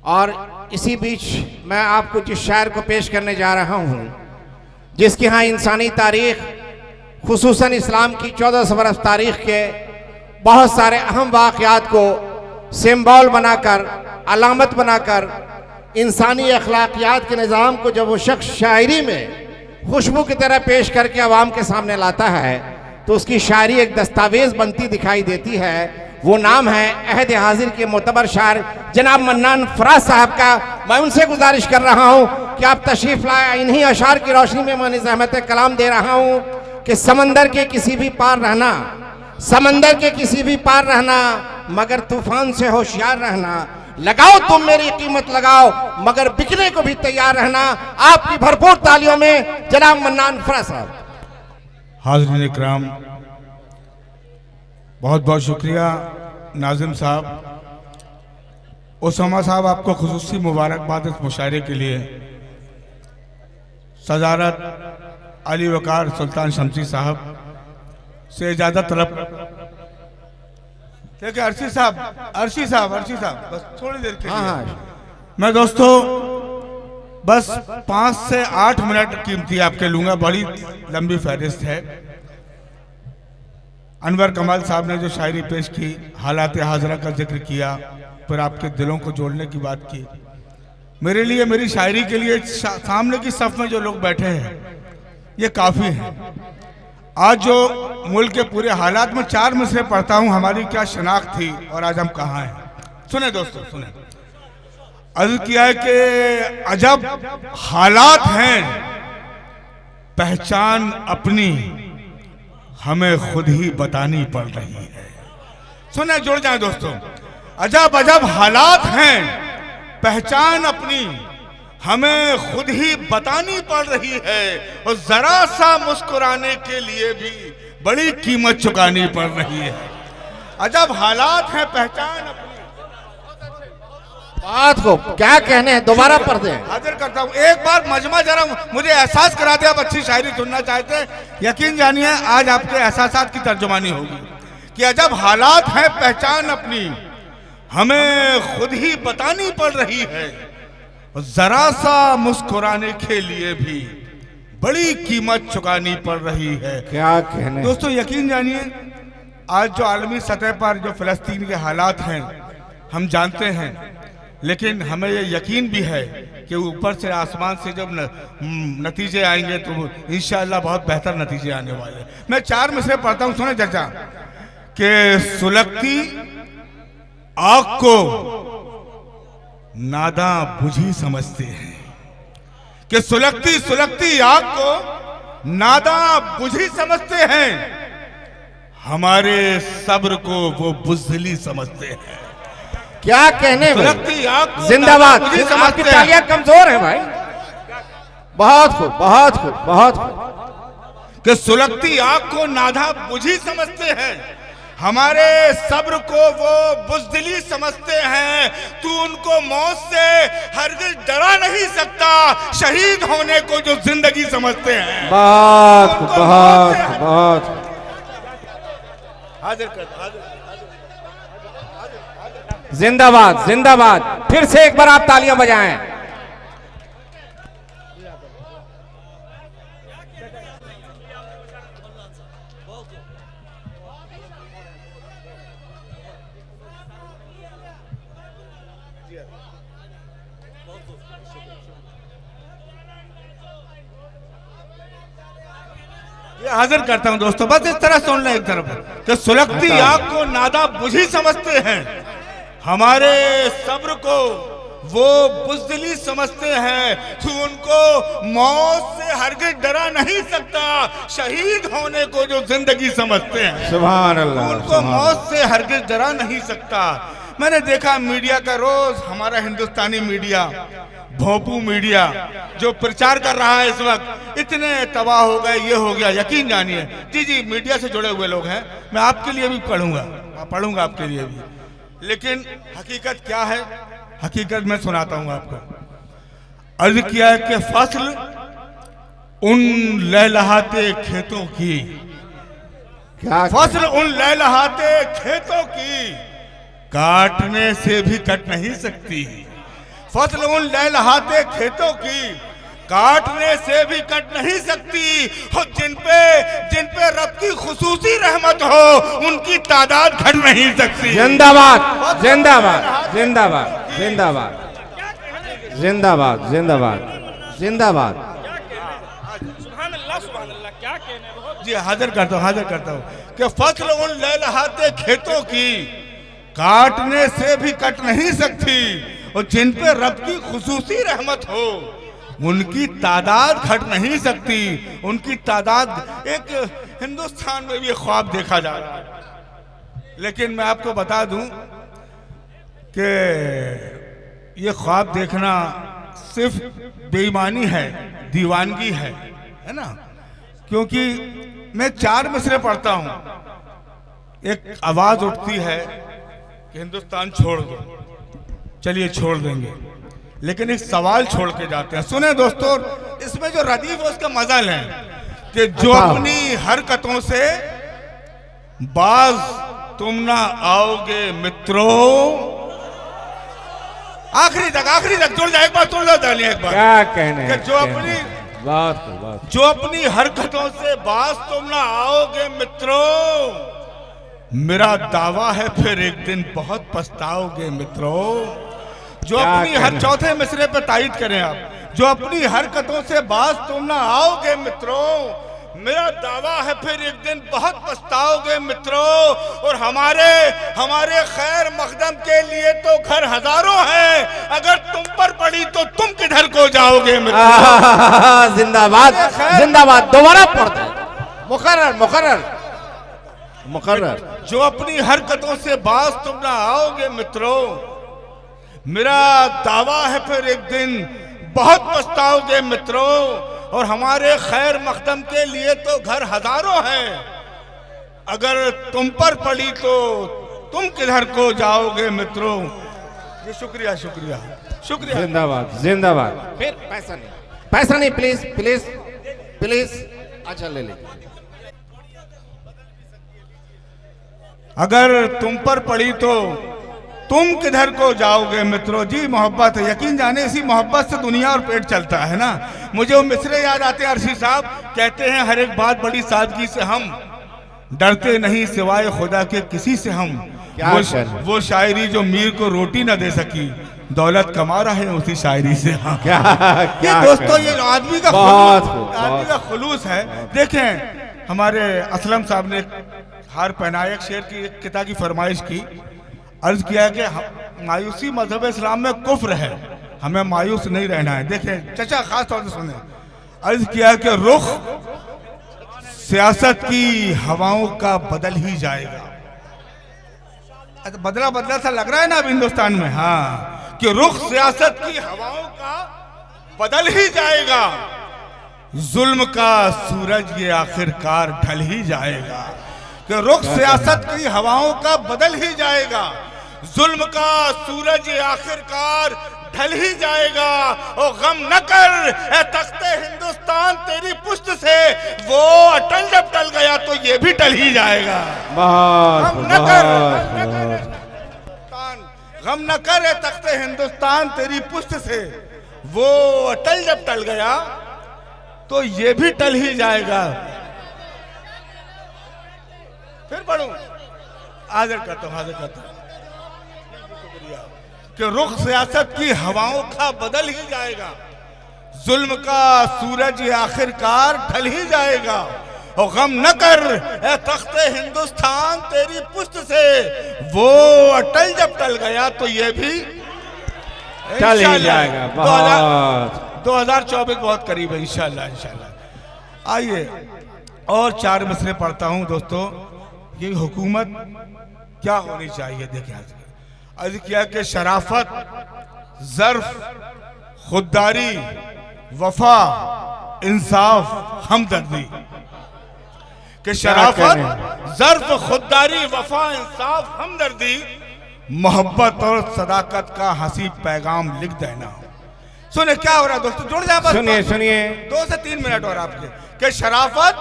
और इसी बीच मैं आपको जिस शायर को पेश करने जा रहा हूँ, जिसके यहाँ इंसानी तारीख खुसूसन इस्लाम की 1400 बरस तारीख के बहुत सारे अहम वाक़यात को सिंबल बनाकर, अलामत बनाकर, इंसानी अखलाकियात के निज़ाम को जब वो शख्स शायरी में खुशबू की तरह पेश करके आवाम के सामने लाता है तो उसकी शायरी एक दस्तावेज़ बनती दिखाई देती है। वो नाम है अहद हाजिर के मोतबर शायर जनाब मन्नान फराज साहब का। मैं उनसे गुजारिश कर रहा हूँ कि आप तशरीफ़ लाए। इन्हीं अशार की रोशनी में मैं ज़हमत कलाम दे रहा हूँ कि समंदर के किसी भी पार रहना, समंदर के किसी भी पार रहना, मगर तूफान से होशियार रहना। लगाओ तुम मेरी कीमत लगाओ, मगर बिकने को भी तैयार रहना। आपकी भरपूर तालियों में जनाब मन्नान फराज साहब। हाज़रीन इकराम, बहुत बहुत शुक्रिया नाज़िम साहब, उसामा साहब, आपको खुसूसी मुबारकबाद इस मुशायरे के लिए। सदारत अली वकार सुल्तान शमसी साहब से इजाज़त तलब। ठीक है अर्शी साहब, बस थोड़ी देर के लिए मैं दोस्तों बस 5 से 8 मिनट कीमती आपके लूंगा, बड़ी लंबी फहरिस्त है। अनवर कमाल साहब ने जो शायरी पेश की, हालात हाजरा का जिक्र किया, फिर आपके दिलों को जोड़ने की बात की। मेरे लिए, मेरी शायरी के लिए सामने की सफ में जो लोग बैठे हैं ये काफ़ी है। आज जो मुल्क के पूरे हालात में 4 मिसरे पढ़ता हूँ, हमारी क्या शनाख्त थी और आज हम कहाँ हैं। सुने दोस्तों, सुने। अर्ज किया है कि अजब हालात हैं, पहचान अपनी हमें खुद ही बतानी पड़ रही है। सुने, जुड़ जाए दोस्तों। अजब अजब हालात हैं, पहचान अपनी हमें खुद ही बतानी पड़ रही है, और जरा सा मुस्कुराने के लिए भी बड़ी कीमत चुकानी पड़ रही है। अजब हालात हैं, पहचान अपनी। बात को क्या कहने हैं, दोबारा पढ़ दें। हाजिर करता हूँ एक बार मजमा, जरा मुझे एहसास करा दिया। आप अच्छी शायरी सुनना चाहते हैं, यकीन जानिए आज आपके एहसासात की तर्जुमानी होगी कि अजब हालात हैं, पहचान अपनी हमें खुद ही बतानी पड़ रही है, जरा सा मुस्कुराने के लिए भी बड़ी कीमत चुकानी पड़ रही है। क्या कहने दोस्तों, यकीन जानिए आज जो आलमी सतह पर जो फिलिस्तीन के हालात हैं हम जानते हैं, लेकिन हमें ये यकीन भी है कि ऊपर से आसमान से जब नतीजे आएंगे तो इंशाअल्लाह बहुत बेहतर नतीजे आने वाले। मैं 4 मिसरे पढ़ता हूँ, सुने चाचा। कि सुलगती आग को नादा बुझी समझते हैं, कि सुलगती आग को नादा बुझी समझते हैं, हमारे सब्र को वो बुज़दिली समझते हैं। क्या कहने सुलगती आग को जिंदाबाद। नादा बुझी आपकी समझते हैं। तालियां कमजोर है भाई। बहुत खूब, बहुत खूब, बहुत खूब। कि सुलगती आग को नादा बुझी समझते हैं, हमारे सब्र को वो बुज़दिली समझते हैं। तू उनको मौत से हरगिज़ डरा नहीं सकता, शहीद होने को जो जिंदगी समझते हैं। बहुत बहुत बहुत। हाजिर कर, जिंदाबाद, जिंदाबाद। फिर से एक बार आप तालियां बजाएं। हाजिर करता हूं दोस्तों, बस इस तरह सुन लें एक तरफ कि सुलगती आग को नादा बुझी समझते हैं, हमारे सब्र को वो बुज़दिली समझते हैं। तू उनको मौत से हरगिज़ डरा नहीं सकता, शहीद होने को जो जिंदगी समझते हैं। सुभान अल्लाह। उनको मौत से हरगिज़ डरा नहीं सकता। मैंने देखा मीडिया का रोज, हमारा हिंदुस्तानी मीडिया, भोंपू मीडिया जो प्रचार कर रहा है इस वक्त, इतने तबाह हो गए, ये हो गया। यकीन जानिए, जी मीडिया से जुड़े हुए लोग हैं, मैं आपके लिए भी पढ़ूंगा आपके लिए भी, लेकिन हकीकत क्या है, हकीकत मैं सुनाता हूं आपको। अर्ज किया है कि फसल उन लहलहाते खेतों की, फसल उन लहलहाते खेतों की काटने से भी कट नहीं सकती, फसल उन लहलहाते खेतों की काटने से भी कट नहीं सकती, और जिन पे रब की खुसूसी रहमत हो उनकी तादाद घट नहीं सकती। जिंदाबाद जिंदाबाद जिंदाबाद जिंदाबाद जिंदाबाद जिंदाबाद जिंदाबाद। क्या कहने जी हाजिर करता हूँ कि फसल उन लहलहाते खेतों की काटने से भी कट नहीं सकती, और जिन पे रब की खुसूसी रहमत हो उनकी तादाद घट नहीं सकती। उनकी तादाद एक हिंदुस्तान में भी ख्वाब देखा जा रहा है, लेकिन मैं आपको बता दूं कि ये ख्वाब देखना सिर्फ बेईमानी है, दीवानगी है ना। क्योंकि मैं 4 मिसरे पढ़ता हूं, एक आवाज उठती है कि हिंदुस्तान छोड़ दो, चलिए छोड़ देंगे, लेकिन एक सवाल छोड़ के जाते हैं। सुने दोस्तों, इसमें जो रदीफ है उसका मजा लें कि जो अपनी हरकतों से बाज तुम ना आओगे मित्रों। आखिरी तक जुड़ जाए, एक बार जुड़ जाए, एक बार क्या कहने कि जो अपनी हरकतों से बाज तुम ना आओगे मित्रों, मेरा दावा है फिर एक दिन बहुत पछताओगे मित्रों। जो अपनी हर चौथे मिसरे पे तायद करें आप, जो अपनी हरकतों से बाज तुम ना आओगे मित्रों, मेरा दावा है फिर एक दिन बहुत पछताओगे मित्रों। और हमारे खैर मकदम के लिए तो घर हजारों हैं, अगर तुम पर पड़ी तो तुम किधर को जाओगे मित्रों। जिंदाबाद जिंदाबाद। दोबारा पढ़ते हैं, मुकर्रर। जो अपनी हरकतों से बाज तुम ना आओगे मित्रों, मेरा दावा है फिर एक दिन बहुत पछताओगे मित्रों। और हमारे खैर मकदम के लिए तो घर हजारों हैं, अगर तुम पर पड़ी तो तुम किधर को जाओगे मित्रों। ये शुक्रिया। जिंदाबाद। फिर पैसा नहीं, प्लीज। अच्छा ले अगर तुम पर पड़ी तो तुम किधर को जाओगे मित्रों। जी मोहब्बत है, यकीन जाने इसी मोहब्बत से दुनिया और पेट चलता है ना। मुझे वो मिसरे याद आते हैं, अरशी साहब कहते हैं हर एक बात बड़ी सादगी से हम डरते नहीं सिवाय खुदा के किसी से हम। वो शायरी जो मीर को रोटी न दे सकी, दौलत कमा रहे हैं उसी शायरी से। हाँ क्या दोस्तों, ये आदमी का खुलूस है। देखें हमारे असलम साहब ने हार पहनायक शेर की किता की फरमाइश की, अर्ज किया कि मायूसी मजहब इस्लाम में कुफ्र है, हमें मायूस नहीं रहना है। देखें चचा खास तौर से सुने, अर्ज किया कि रुख सियासत की हवाओं का बदल ही जाएगा। बदला सा लग रहा है ना अब हिंदुस्तान में। हाँ कि रुख सियासत की हवाओं का बदल ही जाएगा, जुल्म का सूरज ये आखिरकार ढल ही जाएगा। कि रुख सियासत की हवाओं का बदल ही जाएगा, जुल्म का सूरज आखिरकार ढल ही जाएगा। और गम न कर ए तख्ते हिंदुस्तान तेरी पुश्त से, वो अटल जब टल गया तो ये भी टल ही जाएगा। गम न कर ए तख्ते हिंदुस्तान तेरी पुश्त से, वो अटल जब टल गया तो ये भी टल ही जाएगा। फिर पढ़ूं, हाजिर करता हूं कि रुख सियासत की हवाओं का बदल ही जाएगा, जुल्म का सूरज आखिरकार ढल ही जाएगा। और गम न कर ए तख्ते हिंदुस्तान तेरी पुश्त से, वो अटल जब टल गया तो ये भी टल ही जाएगा। 2024 बहुत करीब है इंशाल्लाह। आइए और 4 मिसरे पढ़ता हूं दोस्तों। ये हुकूमत क्या होनी चाहिए, देखें अर्ज किया कि शराफत, ज़र्फ, खुददारी, वफा, इंसाफ, हमदर्दी। कि शराफत, ज़र्फ, खुददारी, वफा, इंसाफ, हमदर्दी, मोहब्बत और सदाकत का हंसी पैगाम लिख देना। सुने क्या हो रहा है दोस्तों, जुड़ जाए, सुनिए 2 से 3 मिनट और आपके। कि शराफत,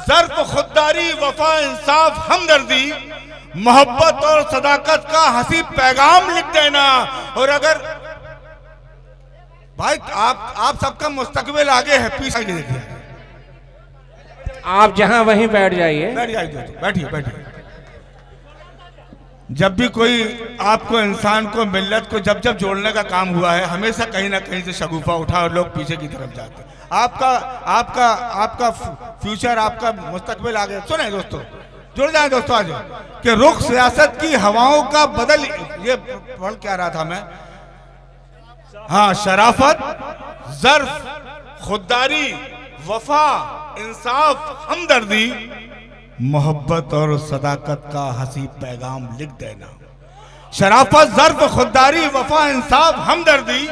ज़र्फ, खुददारी, वफा, इंसाफ, हमदर्दी, मोहब्बत और सदाकत का हंसी पैगाम लिख देना। और भाई आप सबका मुस्तकबिल आगे है, पीछे देखिए। आप जहां वहीं बैठ जाइए। बैठ जाइए दोस्तों, बैठिए बैठिए। जब भी कोई आपको इंसान को मिल्लत को जब जब जोड़ने का काम हुआ है, हमेशा कहीं ना कहीं से शगुफा उठा और लोग पीछे की तरफ जाते हैं। आपका फ्यूचर, आपका मुस्तकबिल आगे। सुने दोस्तों, जुड़ जाए दोस्तों आज कि रुख सियासत की हवाओं का बदल, ये पढ़ क्या रहा था मैं, हाँ, शराफत, ज़र्फ, खुददारी, वफा, इंसाफ, हमदर्दी, मोहब्बत और सदाकत का हंसी पैगाम लिख देना। शराफत, ज़र्फ, खुददारी, वफा, इंसाफ, हमदर्दी,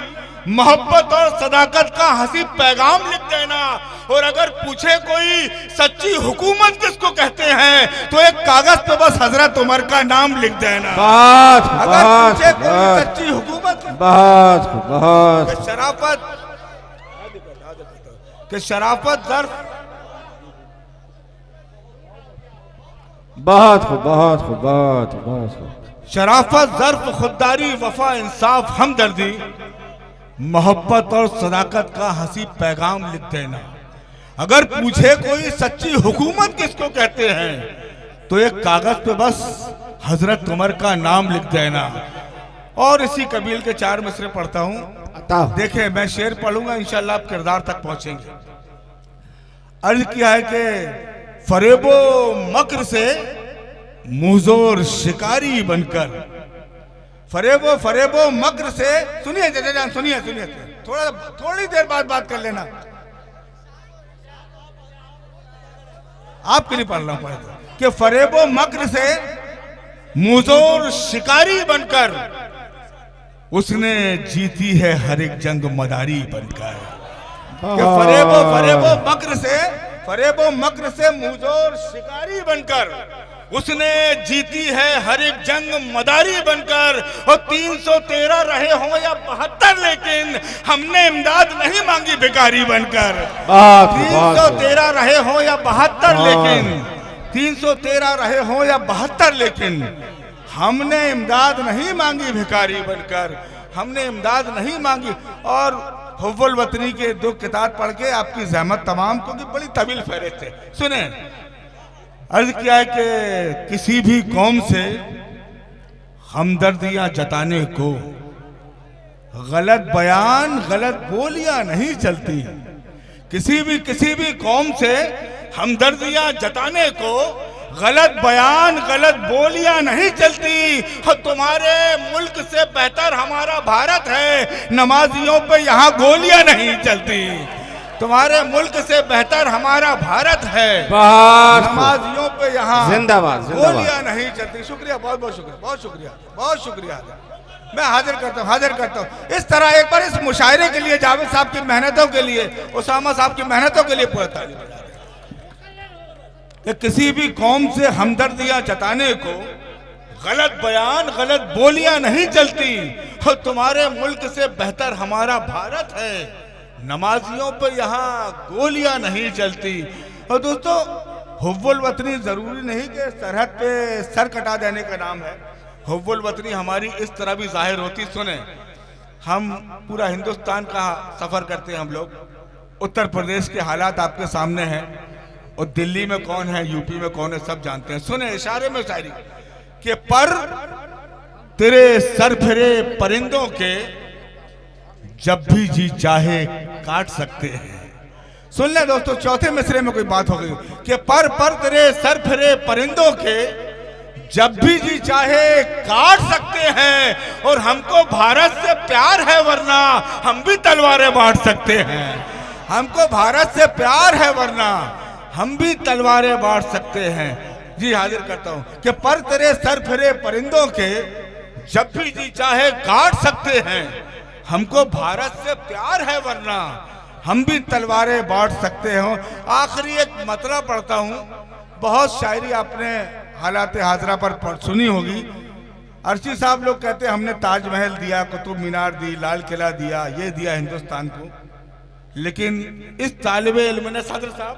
मोहब्बत और सदाकत का हंसी पैगाम लिख देना। और अगर पूछे कोई सच्ची हुकूमत किसको कहते हैं, तो एक कागज पे बस हजरत उमर का नाम लिख देना। अगर पूछे कोई सच्ची हुकूमत, बहुत शराफत, ज़र्फ, शराफत, ज़र्फ, खुददारी, वफा, इंसाफ, हमदर्दी, मोहब्बत और सदाकत का हंसी पैगाम लिख देना। अगर पूछे कोई सच्ची हुकूमत किसको कहते हैं, तो एक कागज पे बस हजरत उमर का नाम लिख देना। और इसी कबील के 4 मिसरे पढ़ता हूं। देखें, मैं शेर पढ़ूंगा, इंशाल्लाह आप किरदार तक पहुंचेंगे। अर्ज किया है कि फरेबो मक्र से मुजोर शिकारी बनकर, फरेबो मक्र से, सुनिए जजान, सुनिए, थोड़ी देर बाद बात कर लेना, आपके लिए पढ़ रहा हूं कि फरेबो मक्र से मुजोर शिकारी बनकर उसने जीती है हर एक जंग मदारी बनकर। फरेबो मक्र से मुजोर शिकारी बनकर उसने जीती है हर एक जंग मदारी बनकर। और 313 रहे हो या 72, लेकिन हमने इमदाद नहीं मांगी भिखारी बनकर। 313 रहे हो या 72, लेकिन 313 रहे हो या 72, लेकिन हमने इमदाद नहीं मांगी भिखारी बनकर, हमने इमदाद नहीं मांगी। और हुव्वुल वतनी के 2 किताब पढ़ के आपकी ज़हमत तमाम, क्योंकि बड़ी तवील फहरिस्त है। सुने, अर्ज किया है कि किसी भी कौम से हमदर्दियां जताने को गलत बयान, गलत बोलियां नहीं चलती। किसी भी कौम से हमदर्दियां जताने को गलत बयान, गलत बोलियां नहीं चलती। और तुम्हारे मुल्क से बेहतर हमारा भारत है, नमाजियों पे यहाँ गोलियां नहीं चलती। तुम्हारे मुल्क से बेहतर हमारा भारत है, नमाजियों पे यहाँ जिंदाबाद गोलियां नहीं चलती। शुक्रिया, बहुत बहुत शुक्रिया, बहुत शुक्रिया। मैं हाजिर करता हूँ। इस तरह एक बार इस मुशायरे के लिए, जावेद साहब की मेहनतों के लिए, उसामा साहब की मेहनतों के लिए पूरा तालीम बजा दें। किसी भी कौम से हमदर्दियां जताने को गलत बयान, गलत बोलियां नहीं चलती। और तुम्हारे मुल्क से बेहतर हमारा भारत है, नमाजियों पर यहाँ गोलियां नहीं चलती। और दोस्तों, हुव्वुल वतनी जरूरी नहीं कि सरहद पे सर कटा देने का नाम है। हुव्वुल वतनी हमारी इस तरह भी जाहिर होती। सुने, हम पूरा हिंदुस्तान का सफर करते हैं हम लोग। उत्तर प्रदेश के हालात आपके सामने हैं, और दिल्ली में कौन है, यूपी में कौन है, सब जानते हैं। सुने, इशारे में शायरी कि पर तेरे सर फिरे परिंदों के जब भी जी चाहे काट सकते हैं। सुन ले दोस्तों, चौथे मिसरे में कोई बात हो गई कि पर तेरे सर फिरे परिंदों के जब भी जी चाहे काट सकते हैं। और हमको भारत से प्यार है, वरना हम भी तलवारें बांट सकते हैं। हमको भारत से प्यार है, वरना हम भी तलवारें बांट सकते हैं। जी हाजिर करता हूं कि पर तेरे सर फिरे परिंदों के जब भी जी चाहे काट सकते हैं। हमको भारत से प्यार है, वरना हम भी तलवारें बांट सकते हो। आखिरी एक मतला पढ़ता हूं। बहुत शायरी आपने हालात हाजरा पर सुनी होगी। अर्शी साहब लोग कहते हैं हमने ताजमहल दिया, कुतुब मीनार दी, लाल किला दिया, ये दिया हिंदुस्तान को। लेकिन इस तालिबे इल्म ने, सदर साहब,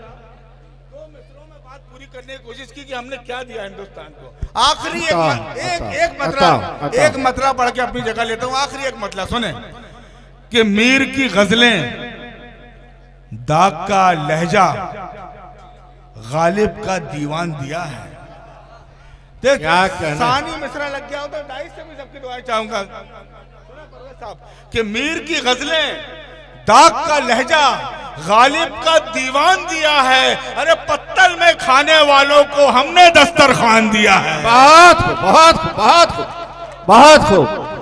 2 मिसरों में बात पूरी करने की कोशिश की कि हमने क्या दिया हिंदुस्तान को। आखिरी एक मतला पढ़ के अपनी जगह लेता हूँ। आखिरी एक मतला सुने कि मीर की गजलें, दाग का लहजा, गालिब का दीवान दिया है। देख, क्या कहना? सानी मिसरा लग गया हो तो दाई से भी सबकी दुआएं चाहूंगा साहब कि मीर की गजलें, दाग का लहजा, गालिब का दीवान दिया है। अरे पत्तल में खाने वालों को हमने दस्तरखान दिया है। बहुत खूब, बहुत खूब, बहुत खूब, बहुत खूब।